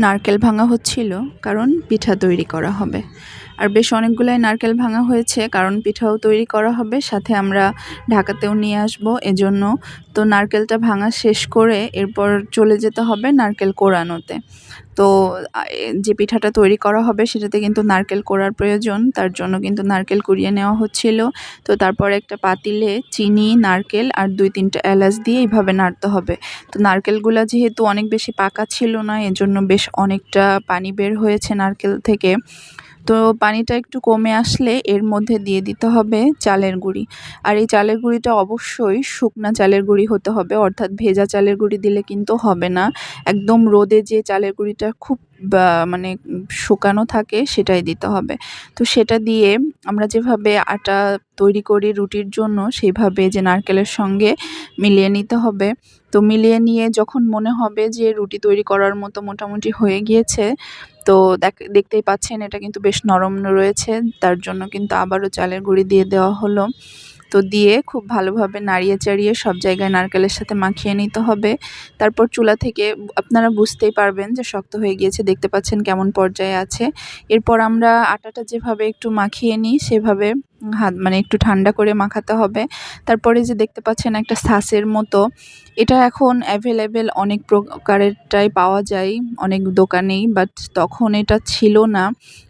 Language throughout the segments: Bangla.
নারকেল ভাঙা হচ্ছিল কারণ পিঠা তৈরি করা হবে। আর বেশ অনেকগুলাই নারকেল ভাঙা হয়েছে কারণ পিঠাও তৈরি করা হবে, সাথে আমরা ঢাকাতেও নিয়ে আসবো এজন্য। তো নারকেলটা ভাঙা শেষ করে এরপর চলে যেতে হবে নারকেল কোড়ানোতে। তো যে পিঠাটা তৈরি করা হবে সেটাতে কিন্তু নারকেল কোড়ার প্রয়োজন, তার জন্য কিন্তু নারকেল কুড়িয়ে নেওয়া হচ্ছিল। তো তারপর একটা পাতিলে চিনি, নারকেল আর 2-3টা এলাচ দিয়ে এইভাবে নাড়তে হবে। তো নারকেলগুলা যেহেতু অনেক বেশি পাকা ছিল না, এজন্য বেশ অনেকটা পানি বের হয়েছে নারকেল থেকে। তো পানিটা একটু কমে আসলে এর মধ্যে দিয়ে দিতে হবে চালের গুঁড়ি। আর এই চালের গুঁড়িটা অবশ্যই শুকনা চালের গুঁড়ি হতে হবে, অর্থাৎ ভেজা চালের গুঁড়ি দিলে কিন্তু হবে না। একদম রোদে যে চালের গুঁড়িটা খুব মানে শুকানো থাকে সেটাই দিতে হবে। তো সেটা দিয়ে আমরা যেভাবে আটা তৈরি করি রুটির জন্য সেইভাবে যে নারকেলের সঙ্গে মিলিয়ে নিতে হবে। তো মিলিয়ে নিয়ে যখন মনে হবে যে রুটি তৈরি করার মতো মোটামুটি হয়ে গিয়েছে, তো দেখতেই পাচ্ছেন এটা কিন্তু বেশ নরম রয়েছে, তার জন্য কিন্তু আবারও চালের গুঁড়ি দিয়ে দেওয়া হলো। তো দিয়ে খুব ভালোভাবে নাড়িয়ে চাড়িয়ে সব জায়গায় নারকেলের সাথে মাখিয়ে নিতে হবে। তারপর চুলা থেকে আপনারা বুঝতেই পারবেন যে শক্ত হয়ে গিয়েছে, দেখতে পাচ্ছেন কেমন পর্যায়ে আছে। এরপর আমরা আটাটা যেভাবে একটু মাখিয়ে নিই সেভাবে মানে একটু ঠান্ডা করে মাখাতে হবে। তারপরে যে দেখতে পাচ্ছেন একটা ছাঁচের মতো, এটা এখন অ্যাভেলেবেল অনেক প্রকারেরটাই পাওয়া যায় অনেক দোকানেই, বাট তখন এটা ছিল না।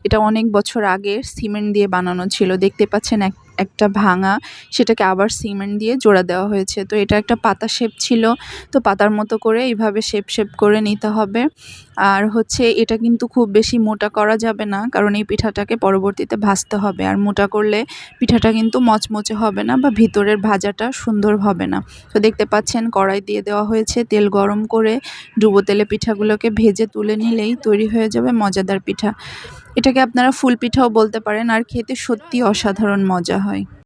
এটা অনেক বছর আগের সিমেন্ট দিয়ে বানানো ছিল। দেখতে পাচ্ছেন একটা ভাঙা, সেটাকে আবার সিমেন্ট দিয়ে জোড়া দেওয়া হয়েছে। তো এটা একটা পাতা শেপ ছিল, তো পাতার মতো করে এইভাবে শেপ করে নিতে হবে। আর হচ্ছে এটা কিন্তু খুব বেশি মোটা করা যাবে না, কারণ এই পিঠাটাকে পরবর্তীতে ভাজতে হবে। আর মোটা করলে পিঠাটা কিন্তু মচমচে হবে না বা ভিতরের ভাজাটা সুন্দর হবে না। তো দেখতে পাচ্ছেন কড়াই দিয়ে দেওয়া হয়েছে, তেল গরম করে ডুবো তেলে পিঠাগুলোকে ভেজে তুলে নিলেই তৈরি হয়ে যাবে মজাদার পিঠা। এটাকে আপনারা ফুল পিঠাও বলতে পারেন, আর খেতে সত্যিই অসাধারণ মজা হয়।